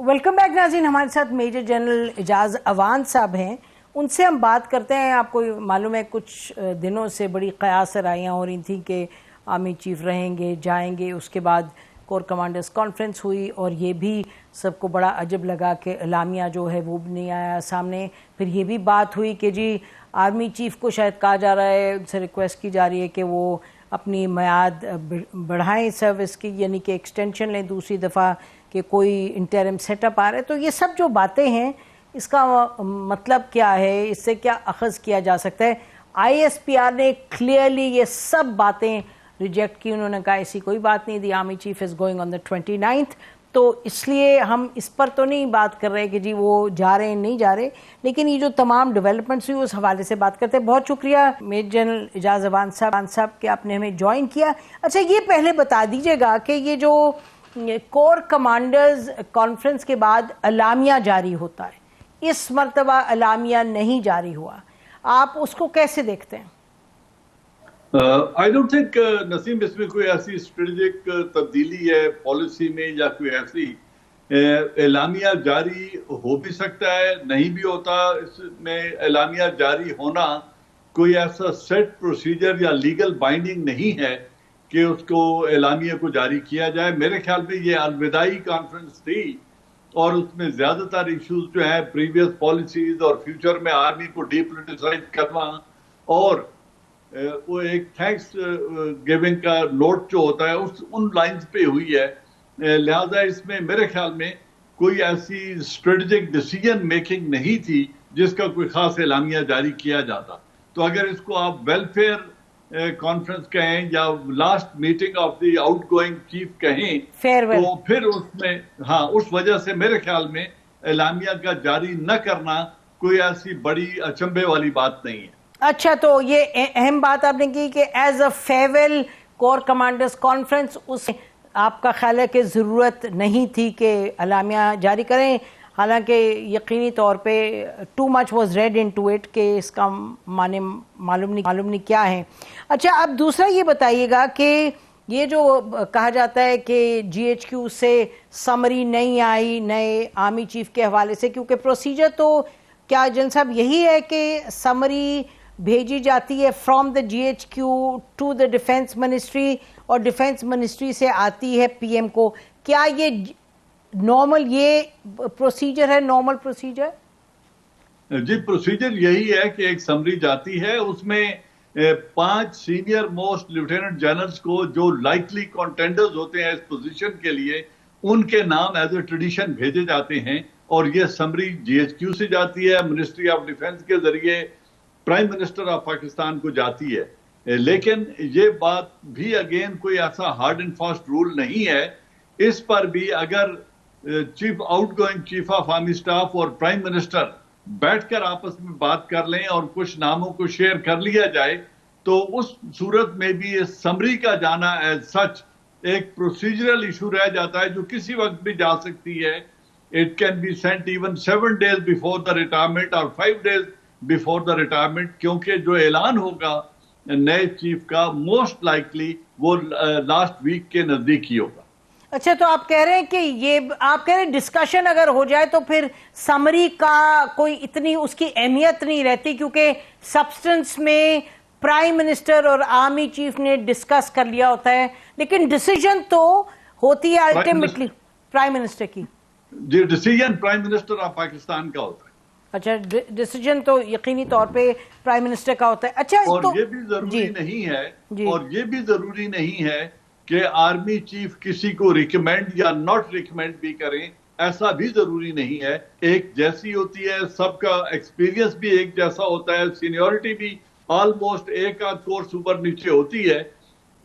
Welcome back ناظرین. ہمارے ساتھ میجر جنرل اعجاز اوان صاحب ہیں. ان سے ہم بات کرتے ہیں. آپ کو معلوم ہے کچھ دنوں سے بڑی قیاس رائیاں ہو رہی تھیں کہ آرمی چیف رہیں گے جائیں گے. اس کے بعد کور کمانڈرز کانفرنس ہوئی اور یہ بھی سب کو بڑا عجب لگا کہ اعلامیہ جو ہے وہ بھی نہیں آیا سامنے. پھر یہ بھی بات ہوئی کہ جی آرمی چیف کو شاید کہا جا رہا ہے, ان سے ریکویسٹ کی جا رہی ہے کہ وہ اپنی میعاد بڑھائیں سروس کی, یعنی کہ ایکسٹینشن لیں دوسری دفعہ, کہ کوئی انٹرم سیٹ اپ آ رہا ہے. تو یہ سب جو باتیں ہیں اس کا مطلب کیا ہے, اس سے کیا اخذ کیا جا سکتا ہے؟ آئی ایس پی آر نے کلیئرلی یہ سب باتیں ریجیکٹ کی. انہوں نے کہا ایسی کوئی بات نہیں, the army chief is going on the 29th. تو اس لیے ہم اس پر تو نہیں بات کر رہے کہ جی وہ جا رہے ہیں نہیں جا رہے, لیکن یہ جو تمام ڈیولپمنٹس ہوئی اس حوالے سے بات کرتے ہیں. بہت شکریہ میجر جنرل اعجاز اوان صاحب کہ آپ نے ہمیں جوائن کیا. اچھا یہ پہلے بتا دیجیے گا کہ یہ جو کور کمانڈرز کانفرنس کے بعد اعلامیہ جاری ہوتا ہے, اس مرتبہ اعلامیہ نہیں جاری ہوا, آپ اس کو کیسے دیکھتے ہیں؟ I don't think نسیم اس میں کوئی ایسی اسٹریٹجک تبدیلی ہے پالیسی میں یا کوئی ایسی. اعلامیہ جاری ہو بھی سکتا ہے نہیں بھی ہوتا. اس میں اعلامیہ جاری ہونا کوئی ایسا سیٹ پروسیجر یا لیگل بائنڈنگ نہیں ہے کہ اس کو اعلامیہ کو جاری کیا جائے. میرے خیال میں یہ الوداعی کانفرنس تھی اور اس میں زیادہ تر ایشوز جو ہیں پریویس پالیسیز اور فیوچر میں آرمی کو ڈی پولیٹیسائز کرنا اور وہ ایک تھینکس گیونگ کا نوٹ جو ہوتا ہے ان لائنز پہ ہوئی ہے. لہذا اس میں میرے خیال میں کوئی ایسی اسٹریٹجک ڈیسیجن میکنگ نہیں تھی جس کا کوئی خاص اعلامیہ جاری کیا جاتا. تو اگر اس کو آپ ویلفیئر کانفرنس کہیں یا last meeting of the out going chief کہیں تو پھر اس میں اس وجہ سے میرے خیال میں اعلامیہ کا جاری نہ کرنا کوئی ایسی بڑی اچنبے والی بات نہیں ہے. اچھا, تو یہ اہم بات آپ نے کی کہ as a farewell corps commanders conference اس آپ کا خیال ہے کہ ضرورت نہیں تھی کہ اعلامیہ جاری کریں, حالانکہ یقینی طور پہ too much was read into it کہ اس کا معنی معلوم نہیں کیا ہے. اچھا, اب دوسرا یہ بتائیے گا کہ یہ جو کہا جاتا ہے کہ جی ایچ کیو سے سمری نہیں آئی نئے آرمی چیف کے حوالے سے, کیونکہ پروسیجر تو کیا جن صاحب یہی ہے کہ سمری بھیجی جاتی ہے from the G H Q to the defence ministry اور ڈیفینس منسٹری سے آتی ہے پی ایم کو. کیا یہ نارمل یہ پروسیجر ہے, نارمل پروسیجر؟ جی پروسیجر یہی ہے کہ ایک سمری جاتی ہے, اس میں 5 سینئر موسٹ لیفٹیننٹ جنرلز کو جو لائکلی کنٹینڈرز ہوتے ہیں اس پوزیشن کے لیے ان کے نام ایز اے ٹریڈیشن بھیجے جاتے ہیں اور یہ سمری جی ایچ کیو سے جاتی ہے, منسٹری آف ڈیفینس کے ذریعے پرائم منسٹر آف پاکستان کو جاتی ہے. لیکن یہ بات بھی اگین کوئی ایسا ہارڈ اینڈ فاسٹ رول نہیں ہے. اس پر بھی اگر chief out going chief of army staff اور پرائم منسٹر بیٹھ کر آپس میں بات کر لیں اور کچھ ناموں کو شیئر کر لیا جائے تو اس صورت میں بھی اس سمری کا جانا ایز سچ ایک پروسیجرل ایشو رہ جاتا ہے جو کسی وقت بھی جا سکتی ہے. It can be sent even 7 days before the retirement or 5 days before the retirement, کیونکہ جو اعلان ہوگا نئے چیف کا موسٹ لائکلی وہ لاسٹ ویک کے نزدیک ہی ہوگا. اچھا, تو آپ کہہ رہے ہیں کہ یہ آپ کہہ رہے ہیں ڈسکشن اگر ہو جائے تو پھر سمری کا کوئی اتنی اس کی اہمیت نہیں رہتی, کیونکہ سبسٹنس میں پرائم منسٹر اور آرمی چیف نے ڈسکس کر لیا ہوتا ہے, لیکن ڈیسیجن تو ہوتی ہے الٹیمیٹلی پرائم منسٹر کی. جی decision prime minister of Pakistan کا ہوتا ہے. اچھا, ڈیسیجن تو یقینی طور پہ پرائم منسٹر کا ہوتا ہے. اچھا, اور یہ بھی ضروری نہیں ہے اور یہ بھی ضروری نہیں ہے کہ آرمی چیف کسی کو ریکمینڈ یا ناٹ ریکمینڈ بھی کریں, ایسا بھی ضروری نہیں ہے. ایک جیسی ہوتی ہے, سب کا ایکسپیرینس بھی ایک جیسا ہوتا ہے, سینیورٹی بھی آلموسٹ ایک آدھ کورس اوپر نیچے ہوتی ہے.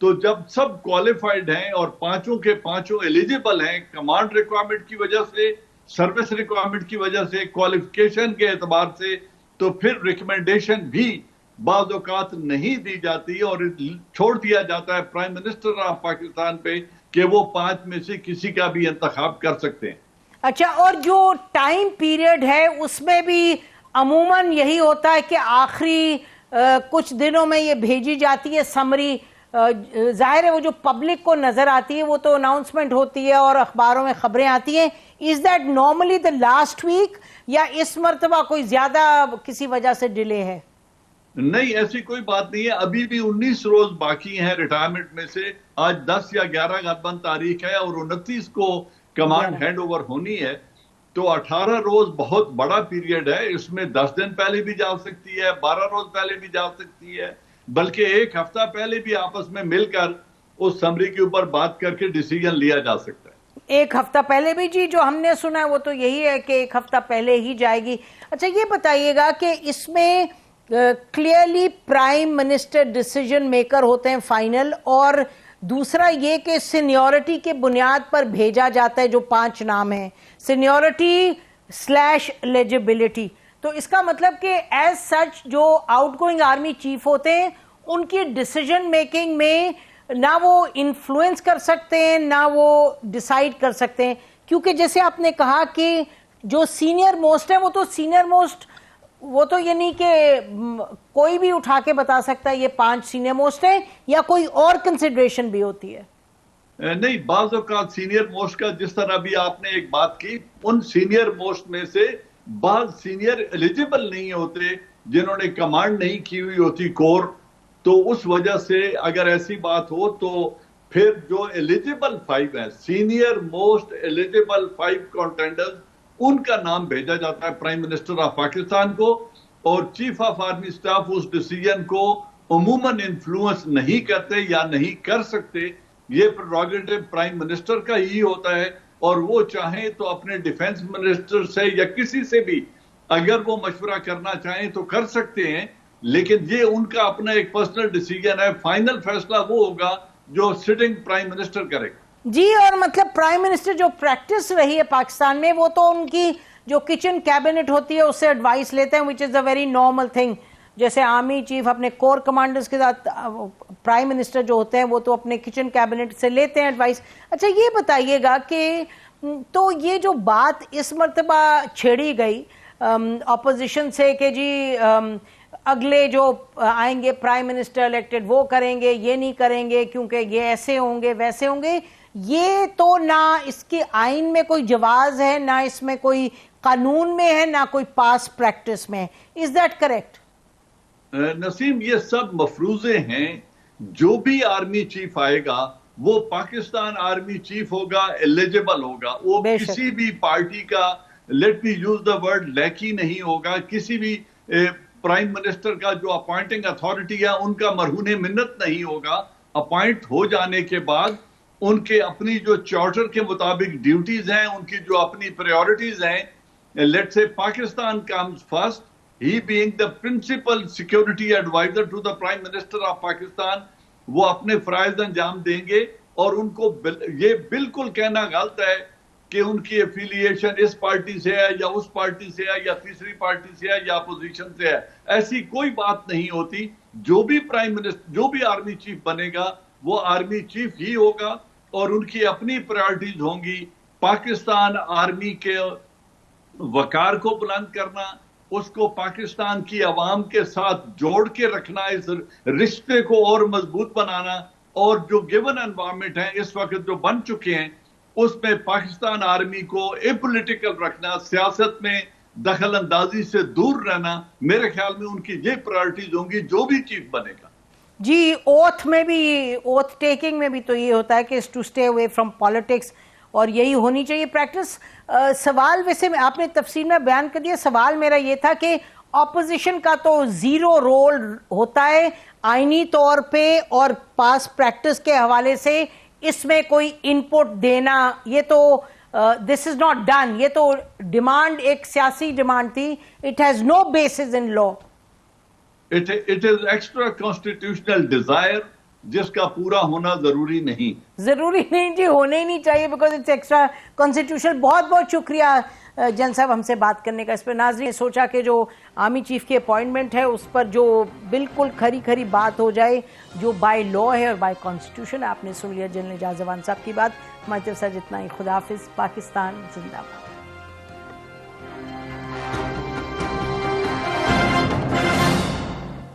تو جب سب کوالیفائڈ ہیں اور پانچوں کے پانچوں ایلیجیبل ہیں کمانڈ ریکوائرمنٹ کی وجہ سے, سروس ریکوائرمنٹ کی وجہ سے, کوالیفیکیشن کے اعتبار سے, تو پھر ریکمنڈیشن بھی بعض اوقات نہیں دی جاتی اور چھوڑ دیا جاتا ہے پرائم منسٹر آف پاکستان پہ کہ وہ 5 میں سے کسی کا بھی انتخاب کر سکتے ہیں. اچھا, اور جو ٹائم پیریڈ ہے اس میں بھی عموماً یہی ہوتا ہے کہ آخری کچھ دنوں میں یہ بھیجی جاتی ہے سمری ظاہر ہے وہ جو پبلک کو نظر آتی ہے وہ تو اناؤنسمنٹ ہوتی ہے اور اخباروں میں خبریں آتی ہیں. Is that normally the last week یا اس مرتبہ کوئی زیادہ کسی وجہ سے ڈیلے ہے؟ نہیں، ایسی کوئی بات نہیں ہے. ابھی بھی 19 روز باقی ہیں ریٹائرمنٹ میں سے. آج 10 یا 11 غالباً تاریخ ہے اور 29 کو کمانڈ ہینڈ اوور ہونی ہے. تو 18 روز بہت بڑا پیریڈ ہے. اس میں 10 دن پہلے بھی جا سکتی ہے، 12 روز پہلے بھی جا سکتی ہے، بلکہ ایک ہفتہ پہلے بھی آپس میں مل کر اس سمری کے اوپر بات کر کے ڈیسیجن لیا جا سکتا ہے. ایک ہفتہ پہلے بھی جی جو ہم نے سنا ہے وہ تو یہی ہے کہ ایک ہفتہ پہلے ہی جائے گی. اچھا یہ بتائیے گا کہ اس میں clearly prime minister decision maker ہوتے ہیں فائنل، اور دوسرا یہ کہ سینیورٹی کے بنیاد پر بھیجا جاتا ہے جو 5 نام ہیں، سینیورٹی / ایلیجبلٹی. تو اس کا مطلب کہ ایز سچ جو آؤٹ گوئنگ آرمی چیف ہوتے ہیں ان کی ڈیسیجن میکنگ میں نہ وہ انفلوئنس کر سکتے ہیں نہ وہ ڈیسائیڈ کر سکتے ہیں، کیونکہ جیسے آپ نے کہا کہ جو سینئر موسٹ ہے وہ تو سینئر موسٹ، وہ تو یعنی کہ کوئی بھی اٹھا کے بتا سکتا ہے یہ 5 سینئر موسٹ ہیں، یا کوئی اور کنسیڈریشن بھی ہوتی ہے؟ نہیں، بعض اوقات سینئر موسٹ کا جس طرح بھی آپ نے ایک بات کی، ان سینئر موسٹ میں سے بعض سینئر ایلیجیبل نہیں ہوتے جنہوں نے کمانڈ نہیں کی ہوئی ہوتی کور. تو اس وجہ سے اگر ایسی بات ہو تو پھر جو ایلیجیبل 5 ہیں، سینئر موسٹ ایلیجیبل 5 کانٹینڈرز، ان کا نام بھیجا جاتا ہے پرائم منسٹر آف پاکستان کو، اور چیف آف آرمی اسٹاف اس ڈیسیجن کو عموماً انفلوئنس نہیں کرتے یا نہیں کر سکتے. یہ پریروگیٹو پرائم منسٹر کا ہی ہوتا ہے، اور وہ چاہیں تو اپنے ڈیفنس منسٹر سے یا کسی سے بھی اگر وہ مشورہ کرنا چاہیں تو کر سکتے ہیں، لیکن یہ ان کا اپنا ایک پرسنل ڈیسیجن ہے. فائنل فیصلہ وہ ہوگا جو سٹنگ پرائم منسٹر کرے گا. جی، اور مطلب پرائم منسٹر جو پریکٹس رہی ہے پاکستان میں وہ تو ان کی جو کچن کیبنٹ ہوتی ہے اس سے ایڈوائس لیتے ہیں، وچ از اے ویری نارمل تھنگ. جیسے آرمی چیف اپنے کور کمانڈرز کے ساتھ، پرائم منسٹر جو ہوتے ہیں وہ تو اپنے کچن کیبنٹ سے لیتے ہیں ایڈوائس. اچھا یہ بتائیے گا کہ تو یہ جو بات اس مرتبہ چھیڑی گئی اپوزیشن سے کہ جی اگلے جو آئیں گے پرائم منسٹر الیکٹڈ وہ کریں گے، یہ نہیں کریں گے کیونکہ یہ ایسے ہوں گے ویسے ہوں گے، یہ تو نہ اس کے آئین میں کوئی جواز ہے، نہ اس میں کوئی قانون میں ہے، نہ کوئی پاس پریکٹس میں. Is that correct? نسیم، یہ سب مفروضے ہیں. جو بھی آرمی چیف آئے گا وہ پاکستان آرمی چیف ہوگا، ایلیجیبل ہوگا. وہ کسی بھی پارٹی کا، let me use the word, lackey نہیں ہوگا. کسی بھی پرائم منسٹر کا جو اپوائنٹنگ اتھارٹی ہے ان کا مرہون منت نہیں ہوگا. اپوائنٹ ہو جانے کے بعد ان کے اپنی جو چارٹر کے مطابق ڈیوٹیز ہیں، ان کی جو اپنی پریورٹیز ہیں، let's say Pakistan comes first, he being the principal security adviser to the prime minister of Pakistan, وہ اپنے فرائض انجام دیں گے. اور ان کو یہ بالکل کہنا غلط ہے کہ ان کی ایفیلیشن اس پارٹی سے ہے یا اس پارٹی سے ہے یا تیسری پارٹی سے ہے یا اپوزیشن سے ہے. ایسی کوئی بات نہیں ہوتی. جو بھی پرائم منسٹر، جو بھی آرمی چیف بنے گا وہ آرمی چیف ہی ہوگا، اور ان کی اپنی پرائرٹیز ہوں گی. پاکستان آرمی کے وقار کو بلند کرنا، اس کو پاکستان کی عوام کے ساتھ جوڑ کے رکھنا، اس رشتے کو اور مضبوط بنانا، اور جو گیون انوائرمنٹ ہیں اس وقت جو بن چکے ہیں اس میں پاکستان آرمی کو اپولیٹیکل رکھنا، سیاست میں دخل اندازی سے دور رہنا. میرے خیال میں ان کی یہ پرائرٹیز ہوں گی جو بھی چیف بنے گا. جی، اوتھ میں بھی، اوتھ ٹیکنگ میں بھی تو یہ ہوتا ہے کہ to stay away from politics, اور یہی ہونی چاہیے پریکٹس. سوال ویسے آپ نے تفصیل میں بیان کر دیا. سوال میرا یہ تھا کہ اپوزیشن کا تو 0 رول ہوتا ہے آئینی طور پہ، اور پاس پریکٹس کے حوالے سے اس میں کوئی انپٹ دینا، یہ تو دس از ناٹ ڈن. یہ تو ڈیمانڈ ایک سیاسی ڈیمانڈ تھی. It has no basis in law. It is extra constitutional desire جس کا پورا ہونا ضروری نہیں. ضروری نہیں جی، ہونے ہی نہیں چاہیے بیکاز اٹس ایکسٹرا کانسٹیٹیوشنل. بہت بہت شکریہ جن صاحب ہم سے بات کرنے کا. اس پہ ناظرین نے سوچا کہ جو آرمی چیف کی اپوائنٹمنٹ ہے اس پر جو بالکل کھری کھری بات ہو جائے جو بائی لا ہے اور بائی کانسٹیٹیوشن. آپ نے سن لیا جنرل اعجاز اعوان صاحب کی بات. ہماری طرف سے جتنا ہی. خدا حافظ. پاکستان زندہ باد.